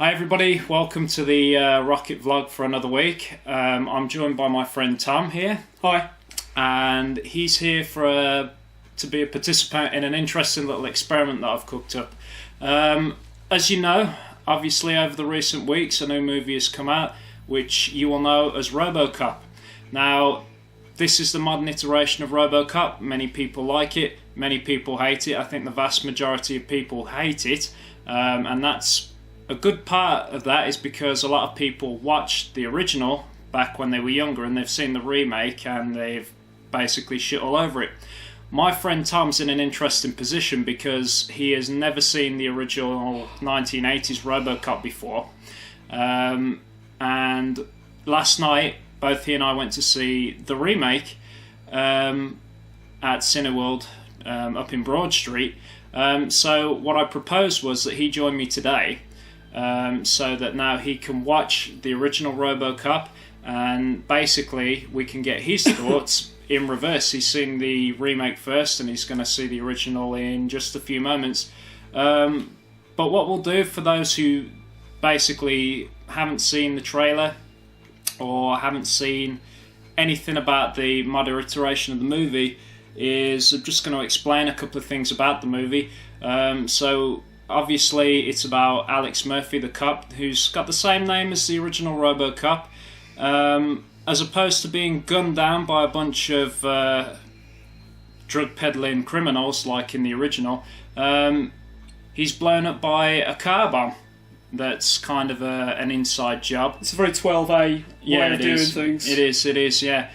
Hi everybody, welcome to the Rocket Vlog for another week. I'm joined by my friend Tom here. Hi. And he's here to be a participant in an interesting little experiment that I've cooked up. As you know, obviously over the recent weeks a new movie has come out, which you will know as Robocop. Now, this is the modern iteration of Robocop. Many people like it, many people hate it. I think the vast majority of people hate it, and that's a good part of that is because a lot of people watched the original back when they were younger and they've seen the remake and they've basically shit all over it. My friend Tom's in an interesting position because he has never seen the original 1980s Robocop before. And last night, both he and I went to see the remake at Cineworld up in Broad Street. So what I proposed was that he join me today, so that now he can watch the original Robocop and basically we can get his thoughts in reverse. He's seen the remake first and he's going to see the original in just a few moments. But what we'll do for those who basically haven't seen the trailer or haven't seen anything about the modern iteration of the movie is I'm just going to explain a couple of things about the movie. So obviously it's about Alex Murphy, the cop, who's got the same name as the original Robocop. As opposed to being gunned down by a bunch of drug peddling criminals like in the original, he's blown up by a car bomb. That's kind of an inside job. It's a very 12A way of doing things. It is, yeah.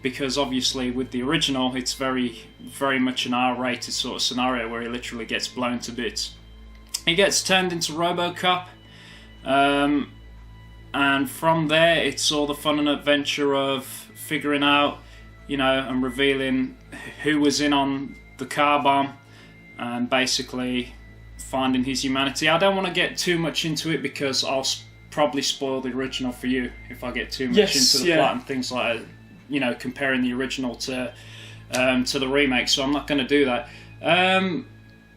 Because obviously with the original, it's very, very much an R-rated sort of scenario where he literally gets blown to bits. He gets turned into Robocop, and from there, it's all the fun and adventure of figuring out, and revealing who was in on the car bomb, and basically finding his humanity. I don't want to get too much into it because I'll probably spoil the original for you if I get too much into the plot and things like that, comparing the original to the remake, so I'm not going to do that.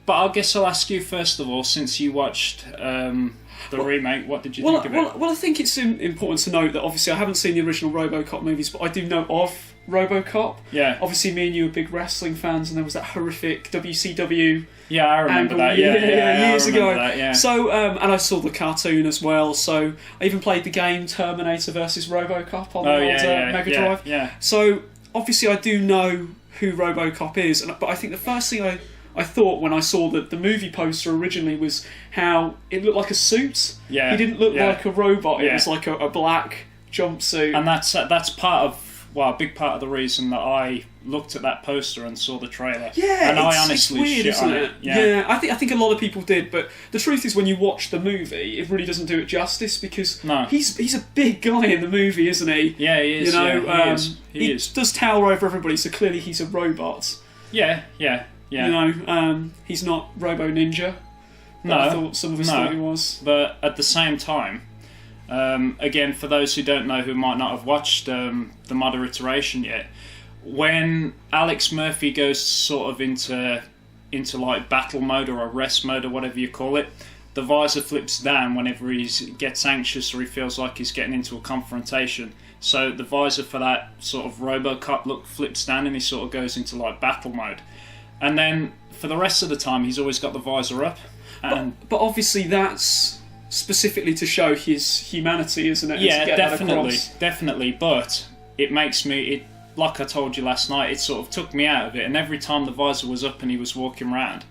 But I guess I'll ask you first of all, since you watched the remake, what did you think of it? Well, I think it's important to note that obviously I haven't seen the original Robocop movies, but I do know of Robocop. Yeah. Obviously me and you were big wrestling fans and there was that horrific WCW... Yeah, I remember that. Yeah, years ago. That, yeah. So, and I saw the cartoon as well. So, I even played the game Terminator vs Robocop on the old Mega Drive. Yeah. So, obviously, I do know who Robocop is, but I think the first thing I thought when I saw the movie poster originally was how it looked like a suit. Yeah. He didn't look like a robot. It was like a black jumpsuit. And that's part of. Well, a big part of the reason that I looked at that poster and saw the trailer. Yeah, and I honestly it's weird, shit isn't on it? Yeah, I think a lot of people did, but the truth is, when you watch the movie, it really doesn't do it justice because he's a big guy in the movie, isn't he? Yeah, he is. He is. Does tower over everybody, so clearly he's a robot. Yeah. He's not Robo Ninja. I thought some of us thought he was. But at the same time. Again, for those who don't know, who might not have watched the modern iteration yet, when Alex Murphy goes sort of into like battle mode or arrest mode or whatever you call it, the visor flips down whenever he gets anxious or he feels like he's getting into a confrontation. So the visor for that sort of Robocop look flips down and he sort of goes into like battle mode. And then for the rest of the time, he's always got the visor up. And but obviously that's specifically to show his humanity, isn't it? Yeah, definitely. But it makes me, like I told you last night, it sort of took me out of it. And every time the visor was up and he was walking around,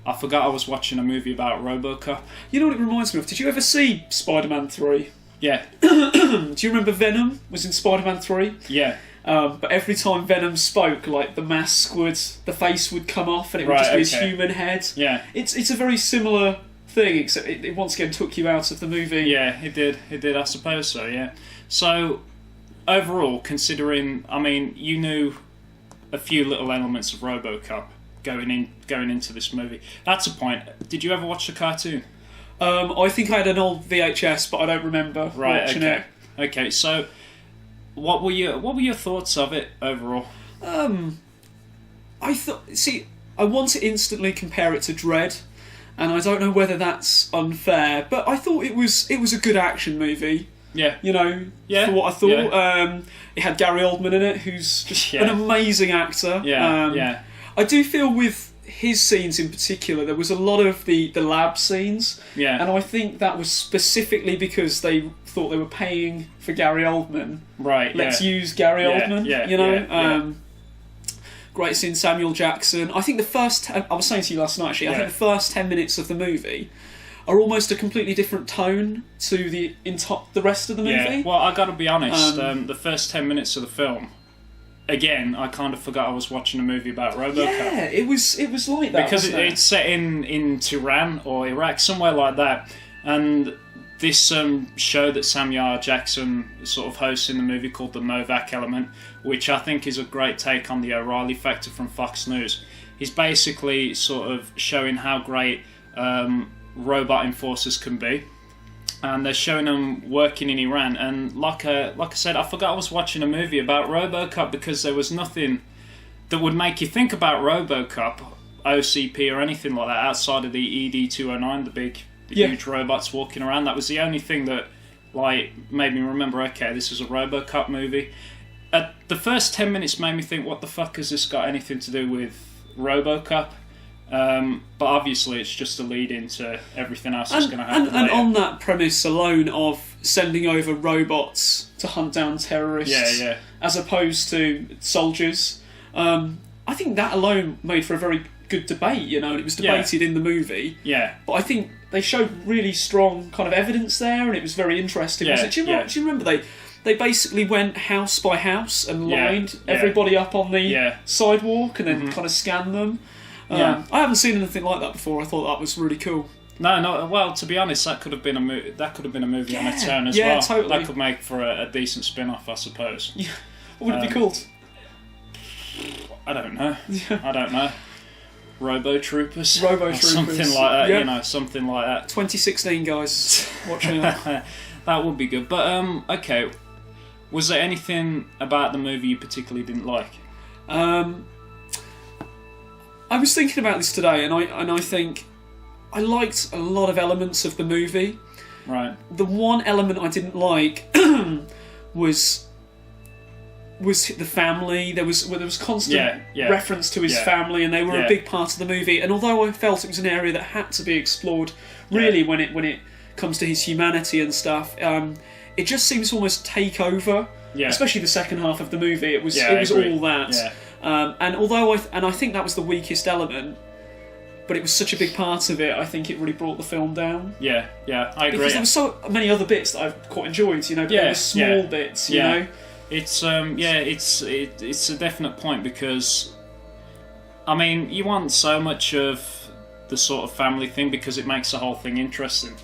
I forgot I was watching a movie about Robocop. You know what it reminds me of? Did you ever see Spider-Man 3? Yeah. Do you remember Venom was in Spider-Man 3? Yeah. But every time Venom spoke, like the the face would come off and it would just be his human head. Yeah. It's a very similar thing, except it once again took you out of the movie. Yeah, it did, I suppose so, yeah. So, overall, considering, I mean, you knew a few little elements of Robocop going into this movie. That's a point. Did you ever watch the cartoon? I think I had an old VHS, but I don't remember watching it. Okay, so what were your thoughts of it overall? I want to instantly compare it to Dread. and I don't know whether that's unfair, but I thought it was a good action movie. Yeah. You know, Yeah. for what I thought. Yeah. It had Gary Oldman in it, who's just Yeah. an amazing actor. Yeah. I do feel with his scenes in particular, there was a lot of the lab scenes. Yeah. And I think that was specifically because they thought they were paying for Gary Oldman. Right. Let's use Gary Oldman. Yeah. You know. Yeah. Great scene, Samuel Jackson. I think the first... I was saying to you last night, actually, I think the first 10 minutes of the movie are almost a completely different tone to the rest of the movie. Yeah. Well, I got to be honest. The first 10 minutes of the film, again, I kind of forgot I was watching a movie about Robocop. Yeah, it was like that because wasn't it? it's set in Tehran or Iraq, somewhere like that, and this show that Samuel Jackson sort of hosts in the movie called The Novak Element, which I think is a great take on the O'Reilly factor from Fox News. He's basically sort of showing how great robot enforcers can be, and they're showing them working in Iran. And like I said, I forgot I was watching a movie about Robocop because there was nothing that would make you think about Robocop, OCP or anything like that outside of the ED-209, the huge robots walking around. That was the only thing that made me remember, okay, this is a Robocop movie. The first 10 minutes made me think, what the fuck has this got anything to do with Robocop? But obviously it's just a lead into everything else that's going to happen and later. on that premise alone of sending over robots to hunt down terrorists as opposed to soldiers, I think that alone made for a very good debate, you know, and it was debated in the movie. Yeah. But I think they showed really strong kind of evidence there, and it was very interesting. Yeah. Do you remember they basically went house by house and lined everybody up on the sidewalk and then kind of scanned them? I haven't seen anything like that before. I thought that was really cool. No. Well, to be honest, that could have been a movie. That could have been a movie on its own as well. Yeah, totally. That could make for a decent spin-off, I suppose. Yeah. What would it be called? I don't know. I don't know. Robo Troopers. Robo Troopers. Something like that. You know, something like that. 2016, guys. Watching out. That would be good. But okay. Was there anything about the movie you particularly didn't like? I was thinking about this today, and I think I liked a lot of elements of the movie. Right. The one element I didn't like was the family. There was constant reference to his family, and they were a big part of the movie. And although I felt it was an area that had to be explored, really, when it comes to his humanity and stuff, it just seems to almost take over. Yeah. Especially the second half of the movie, it was all that. Yeah. And although I think that was the weakest element, but it was such a big part of it, I think it really brought the film down. Yeah, I agree. Because there were so many other bits that I've quite enjoyed, you know, but they were small bits, you know. It's it's a definite point because, I mean, you want so much of the sort of family thing because it makes the whole thing interesting.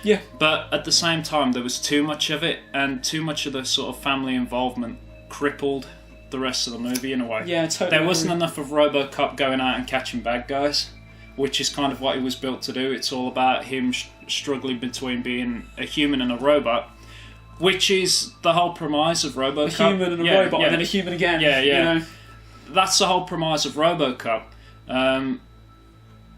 Yeah. But at the same time, there was too much of it, and too much of the sort of family involvement crippled the rest of the movie in a way. Yeah, totally. There wasn't enough of Robocop going out and catching bad guys, which is kind of what he was built to do. It's all about him struggling between being a human and a robot, which is the whole premise of Robocop. A human and a robot, and then a human again. Yeah. You know? That's the whole premise of Robocop. And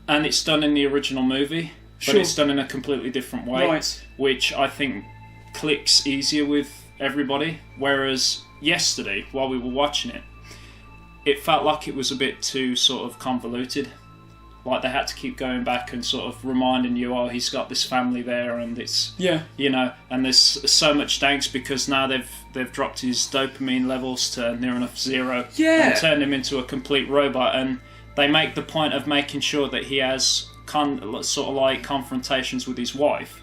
it's done in the original movie, but it's done in a completely different way, which I think clicks easier with everybody. Whereas yesterday, while we were watching it, it felt like it was a bit too sort of convoluted. Like they had to keep going back and sort of reminding you, oh, he's got this family there, and it's you know, and there's so much angst because now they've dropped his dopamine levels to near enough zero, and turned him into a complete robot. And they make the point of making sure that he has sort of like confrontations with his wife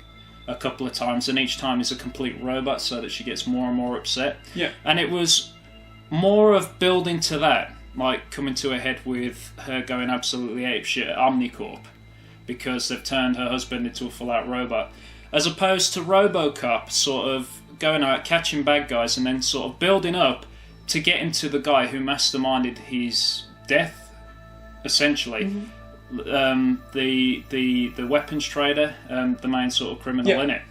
a couple of times, and each time he's a complete robot, so that she gets more and more upset. Yeah, and it was more of building to that. Like coming to a head with her going absolutely apeshit at Omnicorp because they've turned her husband into a full-out robot, as opposed to Robocop sort of going out catching bad guys and then sort of building up to get into the guy who masterminded his death, essentially. Mm-hmm. The weapons trader, the main sort of criminal in it.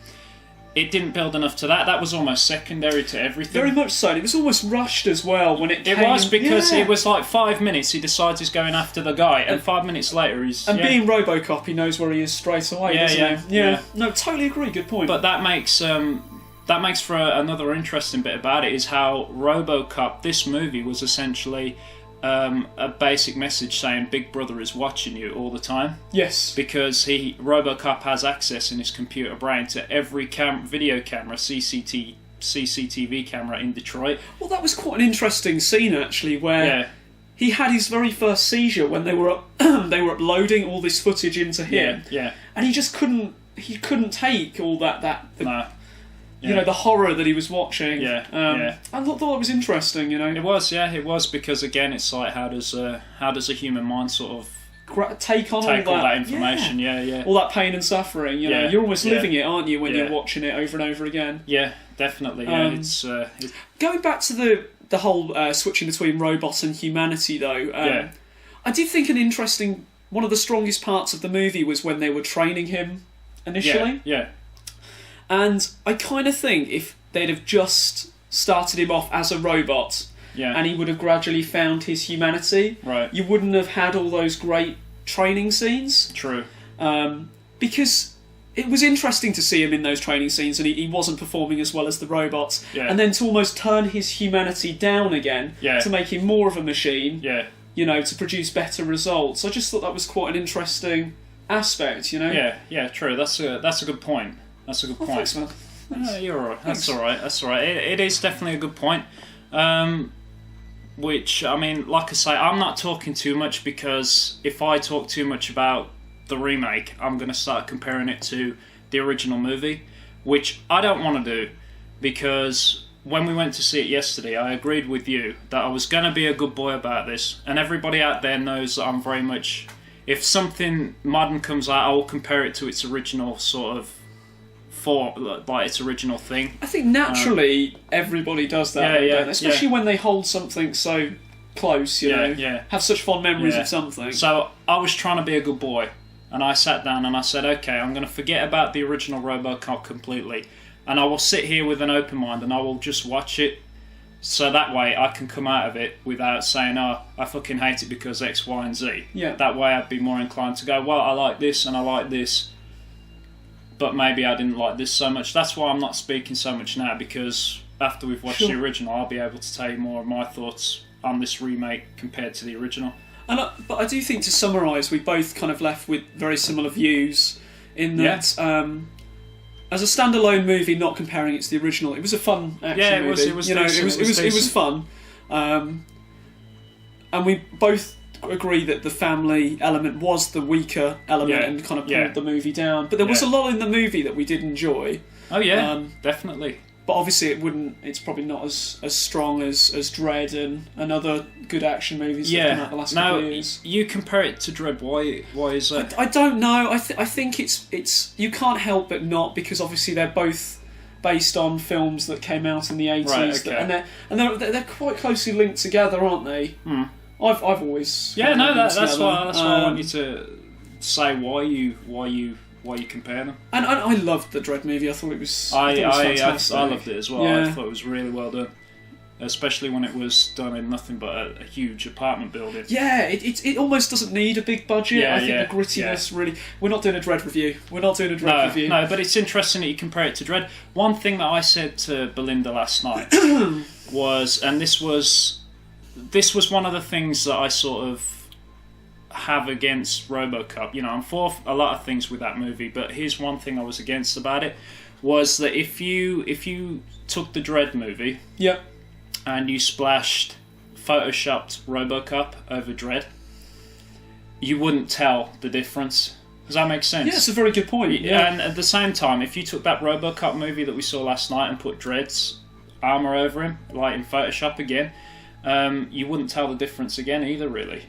it didn't build enough to that. That was almost secondary to everything. Very much so. And it was almost rushed as well when it came. It was, because it was like 5 minutes, he decides he's going after the guy, and 5 minutes later he's... And being Robocop, he knows where he is straight away, doesn't he? Yeah. No, totally agree. Good point. But that makes for another interesting bit about it, is how Robocop, this movie, was essentially... a basic message saying Big Brother is watching you all the time. Yes. Because Robocop has access in his computer brain to every video camera, CCTV camera in Detroit. Well, that was quite an interesting scene, actually, where he had his very first seizure when they were uploading all this footage into him. Yeah. And he just couldn't take all that No. You know, the horror that he was watching. I thought that was interesting, you know. It was, because again, it's like, how does a human mind sort of take all that information? Yeah. All that pain and suffering, you know. You're almost living it, aren't you, when you're watching it over and over again? Yeah, definitely. Yeah. Going back to the whole switching between robots and humanity, though, I did think one of the strongest parts of the movie was when they were training him initially. Yeah. And I kind of think if they'd have just started him off as a robot, and he would have gradually found his humanity, you wouldn't have had all those great training scenes. True. Because it was interesting to see him in those training scenes, and he wasn't performing as well as the robots. Yeah. And then to almost turn his humanity down again, to make him more of a machine, you know, to produce better results. I just thought that was quite an interesting aspect, you know? Yeah, true. That's a good point. That's a good point. Thanks, man. You're all right. That's all right. It is definitely a good point. Which, I mean, like I say, I'm not talking too much, because if I talk too much about the remake, I'm going to start comparing it to the original movie, which I don't want to do, because when we went to see it yesterday, I agreed with you that I was going to be a good boy about this, and everybody out there knows that I'm very much... If something modern comes out, I will compare it to its original sort of... like its original thing. I think naturally everybody does that, especially when they hold something so close, you know, have such fond memories of something. So I was trying to be a good boy, and I sat down and I said, okay, I'm going to forget about the original Robocop completely, and I will sit here with an open mind and I will just watch it, so that way I can come out of it without saying, oh, I fucking hate it because X, Y and Z. That way I'd be more inclined to go, well, I like this and I like this, but maybe I didn't like this so much. That's why I'm not speaking so much now, because after we've watched the original, I'll be able to tell you more of my thoughts on this remake compared to the original. But I do think, to summarise, we both kind of left with very similar views in that, as a standalone movie, not comparing it to the original, it was a fun action movie. It was fun. And we both agree that the family element was the weaker element and kind of pulled the movie down. But there was a lot in the movie that we did enjoy. Oh yeah, definitely. But obviously it's probably not as strong as Dredd and other good action movies that have come out the last couple of years. You compare it to Dredd, why is that? I don't know. I think it's you can't help but not, because obviously they're both based on films that came out in the 80s. Right, okay. And they're quite closely linked together, aren't they? I've always that's why I want you to say why you compare them. And I loved the Dredd movie. I thought it was fantastic. I loved it as well. I thought it was really well done, especially when it was done in nothing but a huge apartment building. It almost doesn't need a big budget. I think the grittiness really... We're not doing a Dredd review. Review. No, but it's interesting that you compare it to Dredd. One thing that I said to Belinda last night was, and this was one of the things that I sort of have against Robocop. You know, I'm for a lot of things with that movie, but here's one thing I was against about it, was that if you took the Dredd movie and you splashed photoshopped Robocop over Dredd, you wouldn't tell the difference. Does that make sense? Yeah, it's a very good point. And at the same time, if you took that Robocop movie that we saw last night and put Dredd's armour over him, like in Photoshop again, you wouldn't tell the difference again either, really.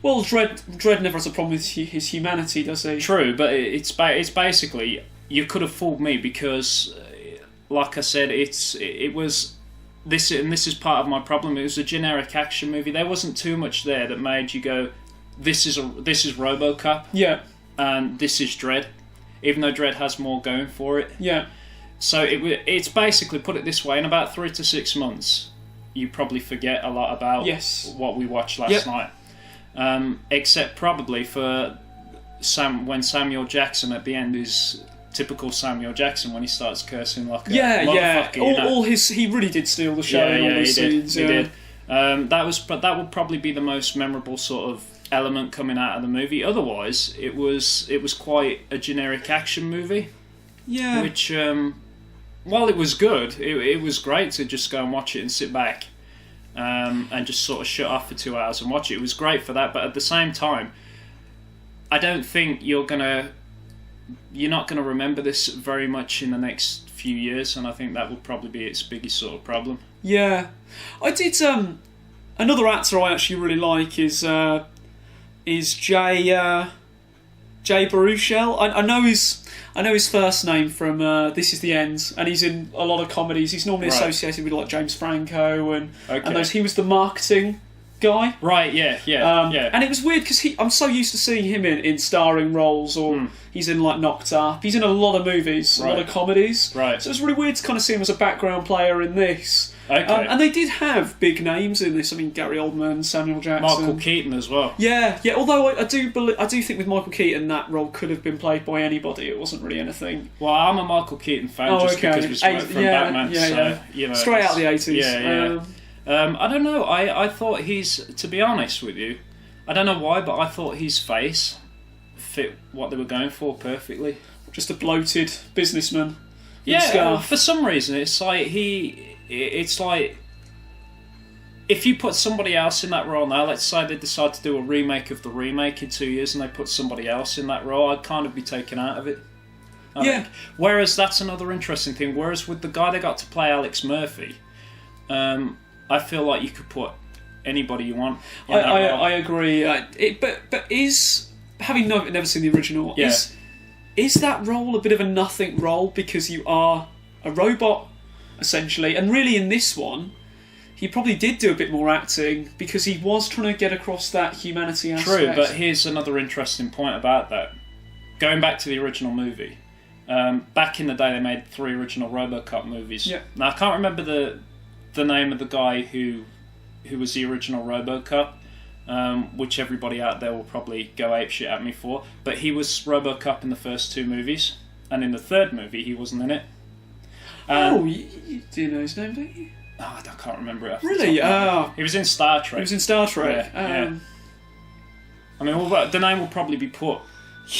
Well, Dredd never has a problem with his humanity, does he? True, but it's basically, you could have fooled me, because, like I said, it was this, and this is part of my problem. It was a generic action movie. There wasn't too much there that made you go, this is Robocop, and this is Dredd, even though Dredd has more going for it. So it's basically, put it this way, in about 3 to 6 months, you probably forget a lot about what we watched last night. Except probably for when Samuel Jackson at the end is typical Samuel Jackson when he starts cursing like a motherfucker. He really did steal the show in all those scenes. He did. That would probably be the most memorable sort of element coming out of the movie. Otherwise, it was quite a generic action movie. Yeah. Which, while it was good, it was great to just go and watch it and sit back and just sort of shut off for 2 hours and watch it. It was great for that, but at the same time, I don't think you're not gonna remember this very much in the next few years, and I think that would probably be its biggest sort of problem. Yeah, I did. Another actor I actually really like is Jay Baruchel. I know his first name from This Is the End, and he's in a lot of comedies. He's normally associated with like James Franco and those. He was the marketing guy. Right, yeah. And it was weird because I'm so used to seeing him in starring roles, or he's in like Knocked Up. He's in a lot of movies, a lot of comedies. Right. So it's really weird to kind of see him as a background player in this. Okay. And they did have big names in this. I mean, Gary Oldman, Samuel Jackson, Michael Keaton as well. Yeah. Although I do think with Michael Keaton that role could have been played by anybody. It wasn't really anything. Well, I'm a Michael Keaton fan because he's from Batman. You know, straight out of the 80s. Yeah. I don't know. I thought to be honest with you, I don't know why, but I thought his face fit what they were going for perfectly. Just a bloated businessman. Yeah, for some reason, it's like if you put somebody else in that role now, let's say they decide to do a remake of the remake in 2 years and they put somebody else in that role, I'd kind of be taken out of it. I think. Whereas that's another interesting thing. Whereas with the guy they got to play Alex Murphy, I feel like you could put anybody you want in that role. I agree. But is, having never seen the original, is that role a bit of a nothing role because you are a robot, essentially? And really in this one, he probably did do a bit more acting because he was trying to get across that humanity aspect. True, but here's another interesting point about that. Going back to the original movie, back in the day they made 3 original Robocop movies. Yeah. Now I can't remember the name of the guy who was the original Robocop, which everybody out there will probably go apeshit at me for, but he was Robocop in the first 2 movies, and in the 3rd movie he wasn't in it. You do know his name, don't you? I can't remember it. Really? He was in Star Trek. He was in Star Trek. Yeah. I mean, the name will probably be put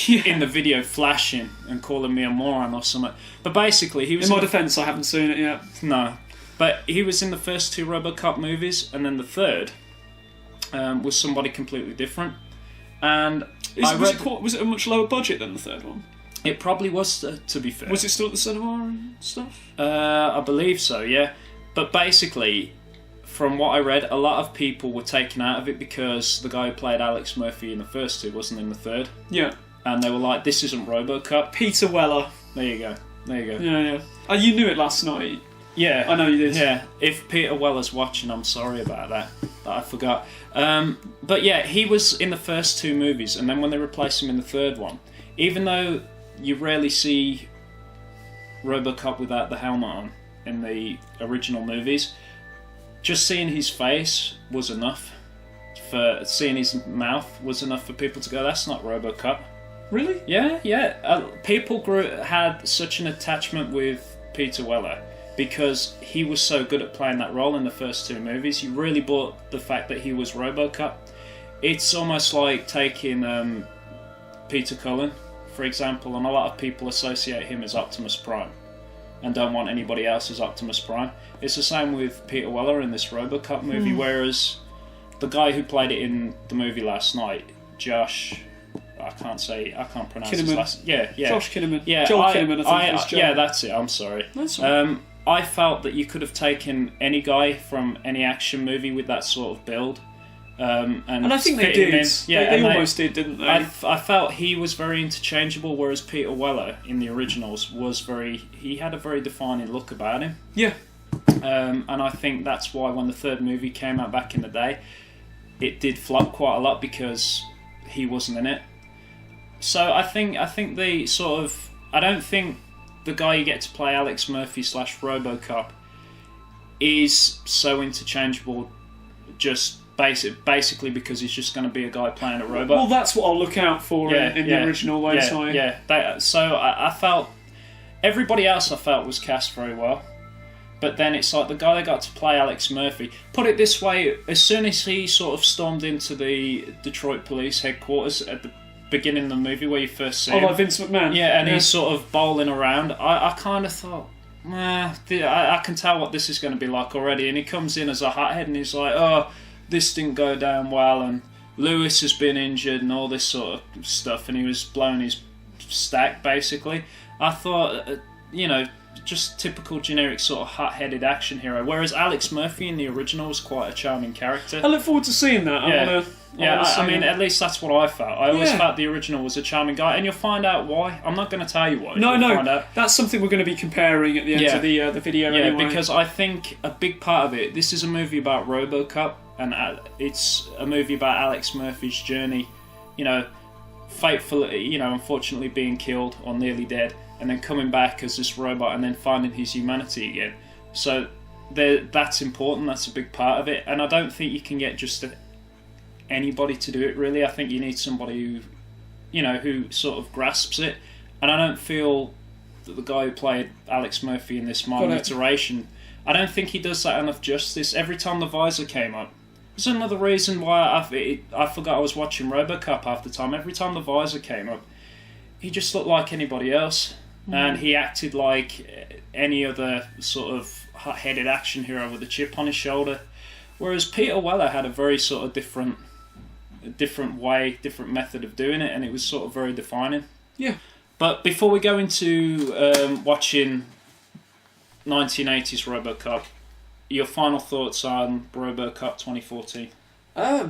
in the video flashing and calling me a moron or something. But basically, he was... In my defence, I haven't seen it yet. No. But he was in the first 2 Robocop movies, and then the 3rd was somebody completely different. And was it a much lower budget than the 3rd one? It probably was, to be fair. Was it still at the cinema and stuff? I believe so, yeah. But basically, from what I read, a lot of people were taken out of it because the guy who played Alex Murphy in the first 2 wasn't in the 3rd. Yeah. And they were like, this isn't Robocop. Peter Weller. There you go. Yeah. Oh, you knew it last night. Yeah. I know you did. Yeah. If Peter Weller's watching, I'm sorry about that I forgot. But yeah, he was in the first 2 movies, and then when they replaced him in the 3rd one, even though you rarely see Robocop without the helmet on in the original movies, just seeing his face was enough. Seeing his mouth was enough for people to go, that's not Robocop. Really? Yeah. People had such an attachment with Peter Weller because he was so good at playing that role in the first 2 movies. You really bought the fact that he was Robocop. It's almost like taking Peter Cullen, for example, and a lot of people associate him as Optimus Prime and don't want anybody else as Optimus Prime. It's the same with Peter Weller in this Robocop movie, whereas the guy who played it in the movie last night, Josh... I can't pronounce his last... Yeah. Josh Kinnaman. Yeah, Joel Kinnaman, I think it's Joel. Yeah, that's it, I'm sorry. That's right. I felt that you could have taken any guy from any action movie with that sort of build. And I think they did. They almost did, didn't they? I felt he was very interchangeable, whereas Peter Weller in the originals he had a very defining look about him. Yeah. And I think that's why when the 3rd movie came out back in the day, it did flop quite a lot because he wasn't in it. So I think they sort of... I don't think the guy you get to play, Alex Murphy / Robocop, is so interchangeable, just basically because he's just going to be a guy playing a robot. Well, that's what I'll look out for in the original way. So I felt everybody else I felt was cast very well, but then it's like the guy that got to play Alex Murphy. Put it this way: as soon as he sort of stormed into the Detroit police headquarters at the beginning of the movie, where you first see him, like Vince McMahon, he's sort of bowling around, I kind of thought, I can tell what this is going to be like already. And he comes in as a hothead, and he's like, "Oh, this didn't go down well, and Lewis has been injured," and all this sort of stuff, and he was blowing his stack, basically. I thought, just typical generic sort of hot-headed action hero, whereas Alex Murphy in the original was quite a charming character. I look forward to seeing that. I mean, at least that's what I felt. I always felt the original was a charming guy, and you'll find out why. I'm not going to tell you why. No, that's something we're going to be comparing at the end of the video anyway. Because I think a big part of it, this is a movie about Robocop, and it's a movie about Alex Murphy's journey, fatefully, unfortunately being killed or nearly dead, and then coming back as this robot and then finding his humanity again. So that's important, that's a big part of it, and I don't think you can get just anybody to do it, really. I think you need somebody who sort of grasps it, and I don't feel that the guy who played Alex Murphy in this modern iteration, I don't think he does that enough justice. Every time the visor came up, there's another reason why I forgot I was watching Robocop half the time. Every time the visor came up, he just looked like anybody else, and he acted like any other sort of hot-headed action hero with a chip on his shoulder. Whereas Peter Weller had a very sort of different method of doing it, and it was sort of very defining. Yeah. But before we go into watching 1980s Robocop, your final thoughts on Robocop 2014? I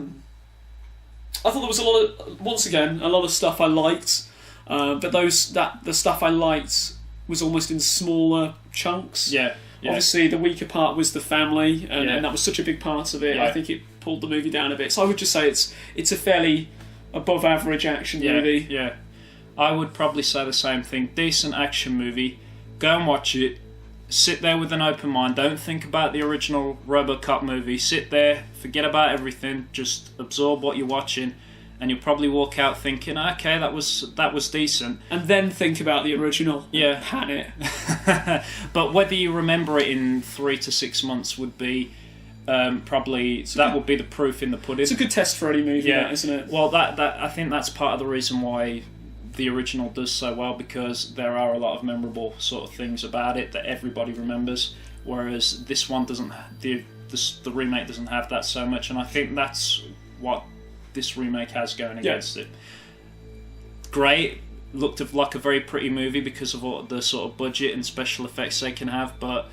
thought there was a lot of stuff I liked, but the stuff I liked was almost in smaller chunks. Yeah. Obviously, the weaker part was the family, and that was such a big part of it. I think it pulled the movie down a bit. So I would just say it's a fairly above average action movie. Yeah, I would probably say the same thing. Decent action movie. Go and watch it. Sit there with an open mind. Don't think about the original Robocop movie. Sit there, forget about everything. Just absorb what you're watching, and you'll probably walk out thinking, "Okay, that was decent." And then think about the original. Yeah, pan it. But whether you remember it in 3 to 6 months would be probably would be the proof in the pudding. It's a good test for any movie, isn't it? Well, that I think that's part of the reason why the original does so well, because there are a lot of memorable sort of things about it that everybody remembers, whereas this one doesn't. The remake doesn't have that so much, and I think that's what this remake has going against it. Great, looked like a very pretty movie because of all the sort of budget and special effects they can have, but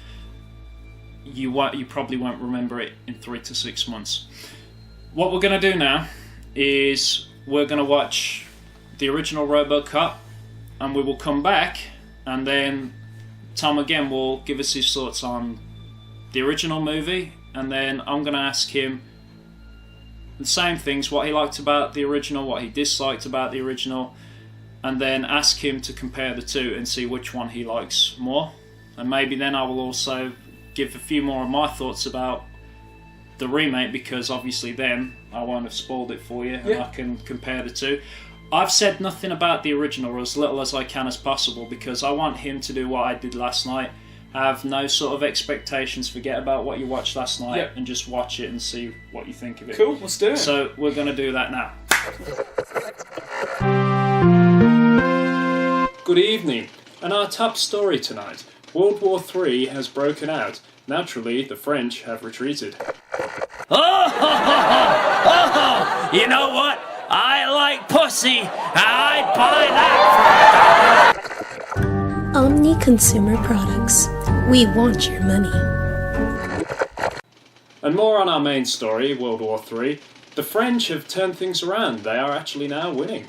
you probably won't remember it in 3 to 6 months. What we're going to do now is we're going to watch the original Robocop, and we will come back, and then Tom again will give us his thoughts on the original movie, and then I'm going to ask him the same things, what he liked about the original, what he disliked about the original, and then ask him to compare the two and see which one he likes more. And maybe then I will also give a few more of my thoughts about the remake, because obviously then I won't have spoiled it for you, and I can compare the two. I've said nothing about the original, or as little as I can as possible, because I want him to do what I did last night. Have no sort of expectations, forget about what you watched last night, and just watch it and see what you think of it. Cool, let's do it. So we're going to do that now. Good evening, and our top story tonight. World War III has broken out. Naturally, the French have retreated. Oh, you know what? I like pussy. I'd buy that for $1. Omni Consumer Products. We want your money. And more on our main story, World War III. The French have turned things around. They are actually now winning.